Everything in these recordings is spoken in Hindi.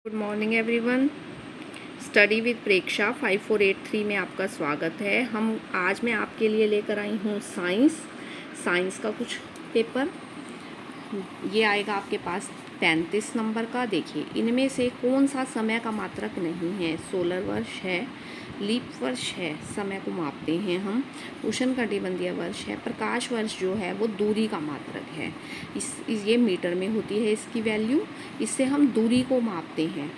Good morning everyone. Study with Preksha 5483 में आपका स्वागत है। आज मैं आपके लिए लेकर आई हूँ साइंस का कुछ पेपर। ये आएगा आपके पास 35 नंबर का। देखिए, इनमें से कौन सा समय का मात्रक नहीं है। सोलर वर्ष है, लीप वर्ष है, समय को मापते हैं हम, उष्णकटिबंधीय वर्ष है, प्रकाश वर्ष जो है वो दूरी का मात्रक है। ये मीटर में होती है इसकी वैल्यू। इससे हम दूरी को मापते हैं,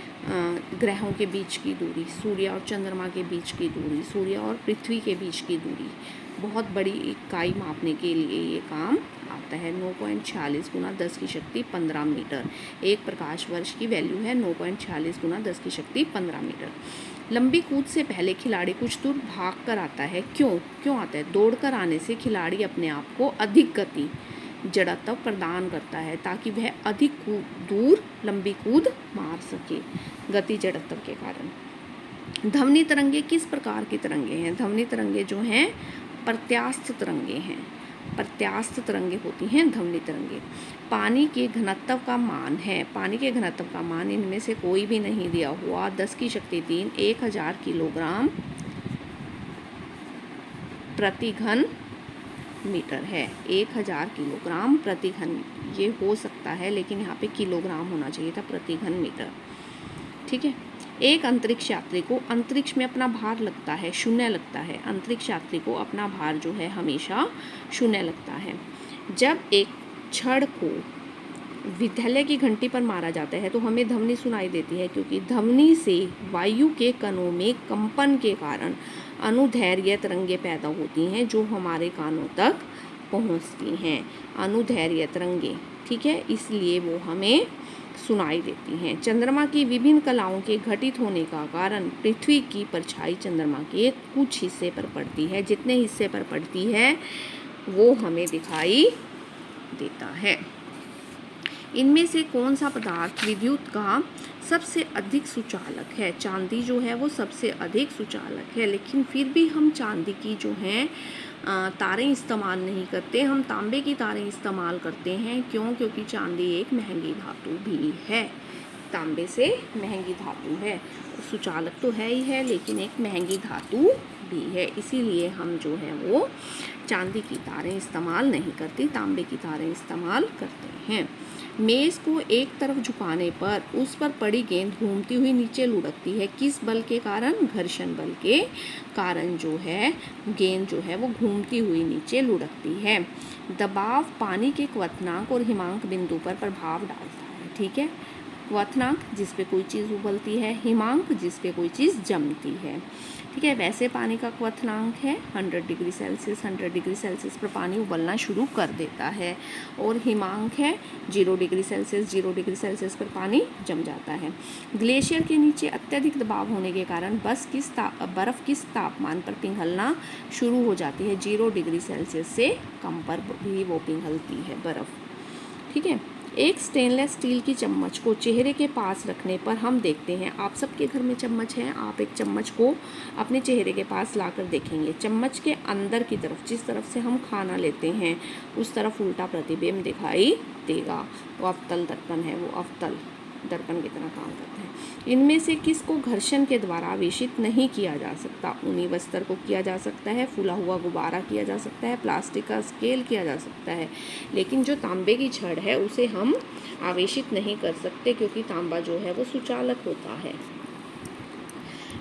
ग्रहों के बीच की दूरी, सूर्य और चंद्रमा के बीच की दूरी, सूर्य और पृथ्वी के बीच की दूरी। बहुत बड़ी इकाई मापने के लिए ये काम आता है। 9.46 गुना 10 की शक्ति 15 मीटर। एक प्रकाश वर्ष की वैल्यू है 9.46 गुना 10 की शक्ति 15 मीटर। लंबी कूद से पहले खिलाड़ी कुछ दूर भाग कर आता है। क्यों आता है? दौड़कर आने से खिलाड़ी अपने आप को अधिक गति, जड़त्व प्रदान करता है ताकि वह अधिक दूर लंबी कूद मार सके, गति जड़त्व के कारण। ध्वनि तरंगे किस प्रकार की तरंगे हैं? ध्वनि तरंगे जो हैं प्रत्यास्थ तरंगे हैं। प्रत्यास्थ तरंगे होती हैं ध्वनि तरंगे। पानी के घनत्व का मान है। पानी के घनत्व का मान इनमें से कोई भी नहीं दिया हुआ। 10 की शक्ति 3 1000 किलोग्राम प्रति घन मीटर है। 1000 किलोग्राम प्रति घन, ये हो सकता है लेकिन यहाँ पे किलोग्राम होना चाहिए था, प्रति घन मीटर। ठीक है। एक अंतरिक्ष यात्री को अंतरिक्ष में अपना भार लगता है, शून्य लगता है। अंतरिक्ष यात्री को अपना भार जो है हमेशा शून्य लगता है। जब एक छड़ को विद्यालय की घंटी पर मारा जाता है तो हमें ध्वनि सुनाई देती है, क्योंकि ध्वनि से वायु के कणों में कंपन के कारण अनुदैर्घ्य तरंगे पैदा होती हैं जो हमारे कानों तक पहुंचती हैं। अनुदैर्घ्य तरंगे, ठीक है, इसलिए वो हमें सुनाई देती हैं। चंद्रमा की विभिन्न कलाओं के घटित होने का कारण पृथ्वी की परछाई चंद्रमा के कुछ हिस्से पर पड़ती है। जितने हिस्से पर पड़ती है वो हमें दिखाई देता है। इनमें से कौन सा पदार्थ विद्युत का सबसे अधिक सुचालक है? चांदी जो है वो सबसे अधिक सुचालक है, लेकिन फिर भी हम चांदी की जो है तारें इस्तेमाल नहीं करते, हम तांबे की तारें इस्तेमाल करते हैं। क्योंकि चांदी एक महंगी धातु भी है, तांबे से महंगी धातु है। सुचालक तो है ही है लेकिन एक महंगी धातु भी है, इसीलिए हम जो है वो चांदी की तारें इस्तेमाल नहीं करती, तांबे की तारें इस्तेमाल करते हैं। मेज को एक तरफ झुकाने पर उस पर पड़ी गेंद घूमती हुई नीचे लुढ़कती है। किस बल के कारण? घर्षण बल के कारण जो है गेंद जो है वो घूमती हुई नीचे लुढ़कती है। दबाव पानी के क्वथनांक और हिमांक बिंदु पर प्रभाव डालता है। ठीक है, क्वथनांक जिस पे कोई चीज़ उबलती है, हिमांक जिस पे कोई चीज़ जमती है। ठीक है, वैसे पानी का क्वथनांक है 100 डिग्री सेल्सियस। 100 डिग्री सेल्सियस पर पानी उबलना शुरू कर देता है। और हिमांक है 0 डिग्री सेल्सियस। 0 डिग्री सेल्सियस पर पानी जम जाता है। ग्लेशियर के नीचे अत्यधिक दबाव होने के कारण बर्फ़ किस तापमान पर पिघलना शुरू हो जाती है? 0 डिग्री सेल्सियस से कम पर भी वो पिघलती है बर्फ़। ठीक है। एक स्टेनलेस स्टील की चम्मच को चेहरे के पास रखने पर हम देखते हैं, आप सबके घर में चम्मच है, आप एक चम्मच को अपने चेहरे के पास लाकर देखेंगे। चम्मच के अंदर की तरफ, जिस तरफ से हम खाना लेते हैं, उस तरफ उल्टा प्रतिबिंब दिखाई देगा। वो अवतल दर्पण है, वो अवतल दर्पण की तरह काम करता है। इनमें से किसको घर्षण के द्वारा आवेशित नहीं किया जा सकता? ऊनी बस्तर को किया जा सकता है, फूला हुआ गुब्बारा किया जा सकता है, प्लास्टिक का स्केल किया जा सकता है, लेकिन जो तांबे की छड़ है उसे हम आवेशित नहीं कर सकते, क्योंकि तांबा जो है वो सुचालक होता है।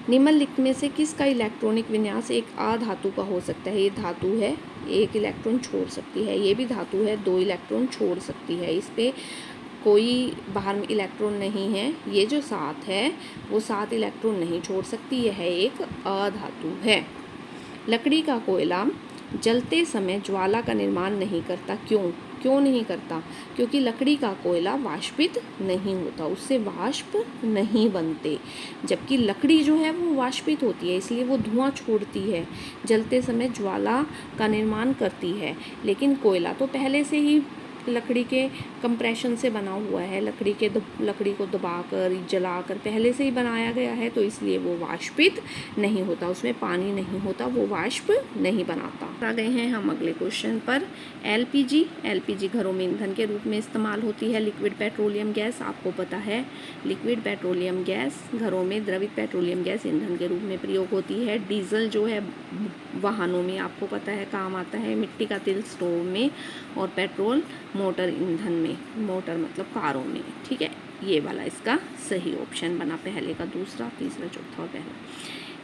निम्नलिखित में से किसका इलेक्ट्रॉनिक विन्यास एक अधातु का हो सकता है? ये धातु है, एक इलेक्ट्रॉन छोड़ सकती है। ये भी धातु है, 2 इलेक्ट्रॉन छोड़ सकती है। इस पे कोई बाहर में इलेक्ट्रॉन नहीं है। ये जो 7 है वो 7 इलेक्ट्रॉन नहीं छोड़ सकती, यह एक अधातु है। लकड़ी का कोयला जलते समय ज्वाला का निर्माण नहीं करता। क्यों नहीं करता? क्योंकि लकड़ी का कोयला वाष्पित नहीं होता, उससे वाष्प नहीं बनते। जबकि लकड़ी जो है वो वाष्पित होती है, इसलिए वो धुआं छोड़ती है, जलते समय ज्वाला का निर्माण करती है। लेकिन कोयला तो पहले से ही लकड़ी के कंप्रेशन से बना हुआ है, लकड़ी को दबाकर जलाकर पहले से ही बनाया गया है, तो इसलिए वो वाष्पित नहीं होता, उसमें पानी नहीं होता, वो वाष्प नहीं बनाता। आ गए हैं हम अगले क्वेश्चन पर। एलपीजी घरों में ईंधन के रूप में इस्तेमाल होती है। लिक्विड पेट्रोलियम गैस आपको पता है, लिक्विड पेट्रोलियम गैस घरों में द्रवित पेट्रोलियम गैस ईंधन के रूप में प्रयोग होती है। डीजल जो है वाहनों में आपको पता है काम आता है, मिट्टी का तेल स्टोव में, और पेट्रोल मोटर ईंधन में, मोटर मतलब कारों में। ठीक है, ये वाला इसका सही ऑप्शन बना, पहले का दूसरा, तीसरा, चौथा और पहला।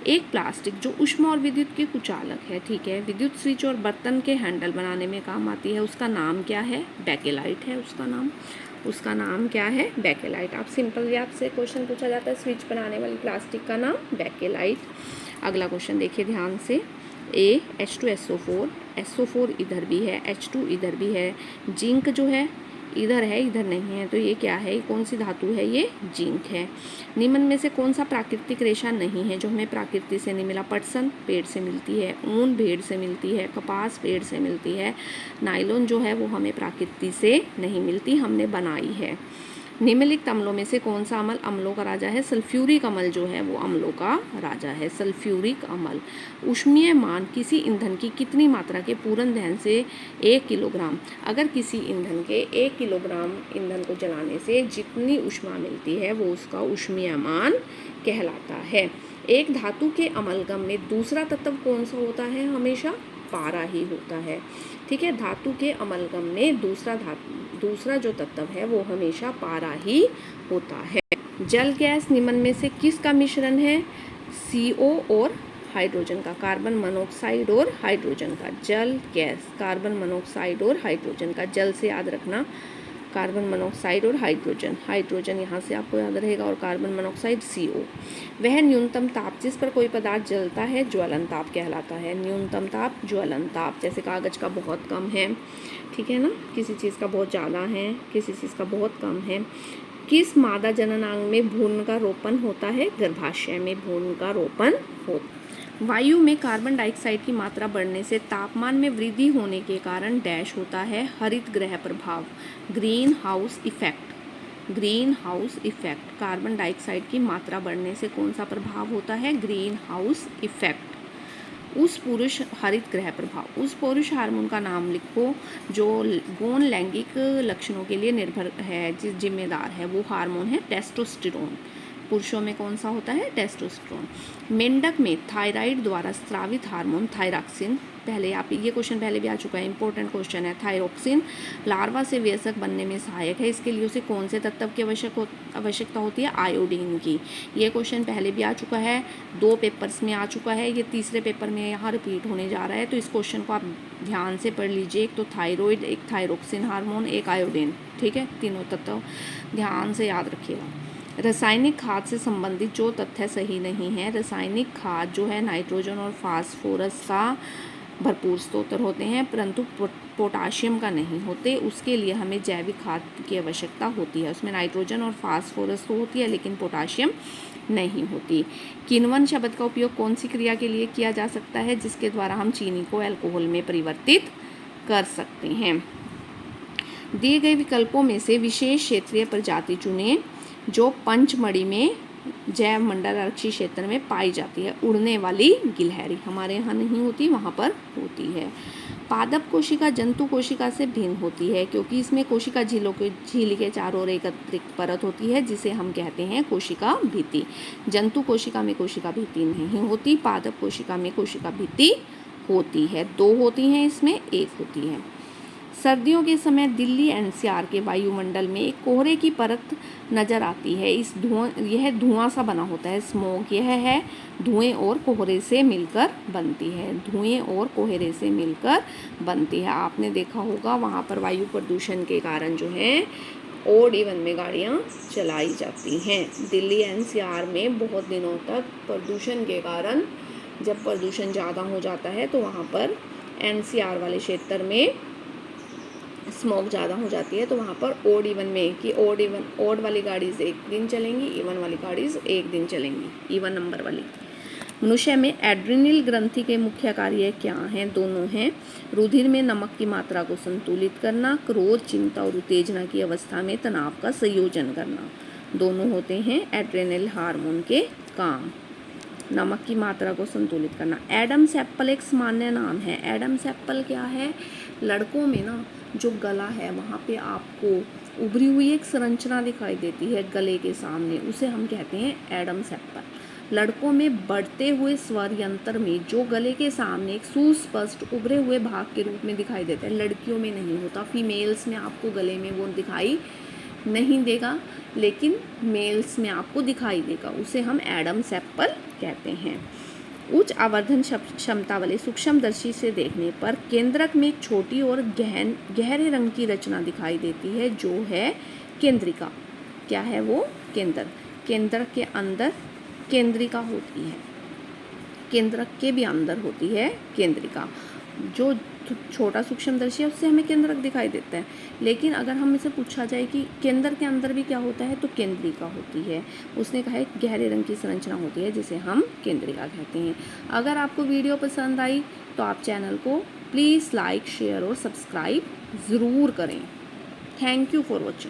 एक प्लास्टिक जो ऊष्मा और विद्युत के कुचालक है, ठीक है, विद्युत स्विच और बर्तन के हैंडल बनाने में काम आती है, उसका नाम क्या है? बेकेलाइट है उसका नाम क्या है? बेकेलाइट। आप सिंपल आपसे क्वेश्चन पूछा जाता है स्विच बनाने वाली प्लास्टिक का नाम बेकेलाइट। अगला क्वेश्चन देखिए ध्यान से। H2SO4, SO4 इधर भी है, H2 इधर भी है, जिंक जो है इधर है, इधर नहीं है, तो ये क्या है? कौन सी धातु है? ये जिंक है। निम्न में से कौन सा प्राकृतिक रेशा नहीं है जो हमें प्रकृति से नहीं मिला? पटसन पेड़ से मिलती है, ऊन भेड़ से मिलती है, कपास पेड़ से मिलती है, नायलॉन जो है वो हमें प्रकृति से नहीं मिलती, हमने बनाई है। निम्नलिखित अम्लों में से कौन सा अम्ल अम्लों का राजा है? सल्फ्यूरिक अम्ल जो है वो अम्लों का राजा है, सल्फ्यूरिक अम्ल। ऊष्मीय मान किसी ईंधन की कितनी मात्रा के पूर्ण दहन से 1 किलोग्राम, अगर किसी ईंधन के 1 किलोग्राम ईंधन को जलाने से जितनी ऊष्मा मिलती है वो उसका ऊष्मीय मान कहलाता है। एक धातु के अमलगम में दूसरा तत्व कौन सा होता है? हमेशा पारा ही होता है। ठीक है, धातु के अमलगम में दूसरा जो तत्व है वो हमेशा पारा ही होता है। जल गैस निम्न में से किसका मिश्रण है? CO और हाइड्रोजन का, कार्बन मोनोऑक्साइड और हाइड्रोजन का। जल गैस कार्बन मोनोऑक्साइड और हाइड्रोजन का, जल से याद रखना कार्बन मोनोऑक्साइड और हाइड्रोजन यहाँ से आपको याद रहेगा, और कार्बन मोनोऑक्साइड CO। वह न्यूनतम ताप जिस पर कोई पदार्थ जलता है ज्वलन ताप कहलाता है। न्यूनतम ताप ज्वलन ताप, जैसे कागज का बहुत कम है, ठीक है ना, किसी चीज़ का बहुत ज़्यादा है, किसी चीज़ का बहुत कम है। किस मादा जननांग में भ्रूण का रोपण होता है? गर्भाशय में भ्रूण का रोपण होता है। वायु में कार्बन डाइऑक्साइड की मात्रा बढ़ने से तापमान में वृद्धि होने के कारण डैश होता है हरित गृह प्रभाव, green house effect. Green house effect, carbon dioxide की मात्रा बढ़ने से कौन सा प्रभाव होता है? Green house effect. उस पुरुष हरित गृह प्रभाव, उस पुरुष हार्मोन का नाम लिखो जो गौण लैंगिक लक्षणों के लिए निर्भर है, जिम्मेदार है, वो हार्मोन है टेस्टोस्टेरोन। पुरुषों में कौन सा होता है? टेस्टोस्टेरोन। मेंढक में थायराइड द्वारा स्रावित हार्मोन थायरॉक्सिन, पहले आप ये क्वेश्चन पहले भी आ चुका है, इंपॉर्टेंट क्वेश्चन है। थायरॉक्सिन लार्वा से वयस्क बनने में सहायक है, इसके लिए उसे कौन से तत्व की आवश्यकता होती है? आयोडीन की। ये क्वेश्चन पहले भी आ चुका है, 2 पेपर्स में आ चुका है, ये तीसरे पेपर में यहाँ रिपीट होने जा रहा है, तो इस क्वेश्चन को आप ध्यान से पढ़ लीजिए। एक तो थायराइड, एक थायरॉक्सिन हार्मोन, एक आयोडीन, ठीक है, तीनों तत्व ध्यान से याद रखिएगा। रासायनिक खाद से संबंधित जो तथ्य सही नहीं है, रासायनिक खाद जो है नाइट्रोजन और फास्फोरस का भरपूर स्रोत होते हैं, परंतु पोटाशियम का नहीं होते। उसके लिए हमें जैविक खाद की आवश्यकता होती है, उसमें नाइट्रोजन और फास्फोरस तो होती है लेकिन पोटाशियम नहीं होती। किण्वन शब्द का उपयोग कौन सी क्रिया के लिए किया जा सकता है जिसके द्वारा हम चीनी को अल्कोहल में परिवर्तित कर सकते हैं? दिए गए विकल्पों में से विशेष क्षेत्रीय प्रजाति चुनें जो पंचमढ़ी में जैव मंडल आरक्षी क्षेत्र में पाई जाती है। उड़ने वाली गिलहरी, हमारे यहाँ नहीं होती, वहाँ पर होती है। पादप कोशिका जंतु कोशिका से भिन्न होती है क्योंकि इसमें कोशिका झिल्ली के चारों ओर एक अतिरिक्त परत होती है जिसे हम कहते हैं कोशिका भित्ति। जंतु कोशिका में कोशिका भित्ति नहीं होती, पादप कोशिका में कोशिका भित्ति होती है। 2 होती हैं, इसमें 1 होती है। सर्दियों के समय दिल्ली NCR के वायुमंडल में एक कोहरे की परत नज़र आती है। यह धुआं सा बना होता है, स्मोक। यह है धुएं और कोहरे से मिलकर बनती है, धुएं और कोहरे से मिलकर बनती है। आपने देखा होगा वहाँ पर वायु प्रदूषण के कारण जो है ऑड इवन में गाड़ियाँ चलाई जाती हैं। दिल्ली NCR में बहुत दिनों तक प्रदूषण के कारण, जब प्रदूषण ज़्यादा हो जाता है तो वहाँ पर NCR वाले क्षेत्र में स्मोक ज़्यादा हो जाती है, तो वहाँ पर ऑड इवन में कि ऑड वाली गाड़ीज़ 1 दिन चलेंगी, इवन वाली गाड़ीज़ 1 दिन चलेंगी, इवन नंबर वाली। मनुष्य में एड्रिनल ग्रंथि के मुख्य कार्य क्या हैं? दोनों हैं। रुधिर में नमक की मात्रा को संतुलित करना, क्रोध, चिंता और उत्तेजना की अवस्था में तनाव का संयोजन करना, दोनों होते हैं एड्रिनल हार्मोन के काम। नमक की मात्रा को संतुलित करना। एडम्स एप्पल एक सामान्य नाम है। एडम्स एप्पल क्या है? लड़कों में ना जो गला है वहाँ पे आपको उभरी हुई एक संरचना दिखाई देती है गले के सामने, उसे हम कहते हैं एडम्स एप्पल। लड़कों में बढ़ते हुए स्वर यंत्र में जो गले के सामने एक सुस्पष्ट उभरे हुए भाग के रूप में दिखाई देता है, लड़कियों में नहीं होता। फीमेल्स में आपको गले में वो दिखाई नहीं देगा, लेकिन मेल्स में आपको दिखाई देगा, उसे हम एडम्स एप्पल कहते हैं। उच्च आवर्धन क्षमता वाले सूक्ष्मदर्शी से देखने पर केंद्रक में एक छोटी और गहरे रंग की रचना दिखाई देती है जो है केंद्रिका। क्या है वो? केंद्रक के अंदर केंद्रिका होती है, केंद्रक के भी अंदर होती है केंद्रिका। जो छोटा सूक्ष्मदर्शी है उससे हमें केंद्रक दिखाई देता है, लेकिन अगर हम इसे पूछा जाए कि केंद्र के अंदर भी क्या होता है तो केंद्रिका होती है। उसने कहा है गहरे रंग की संरचना होती है जिसे हम केंद्रिका कहते हैं। अगर आपको वीडियो पसंद आई तो आप चैनल को प्लीज़ लाइक, शेयर और सब्सक्राइब ज़रूर करें। Thank you for watching.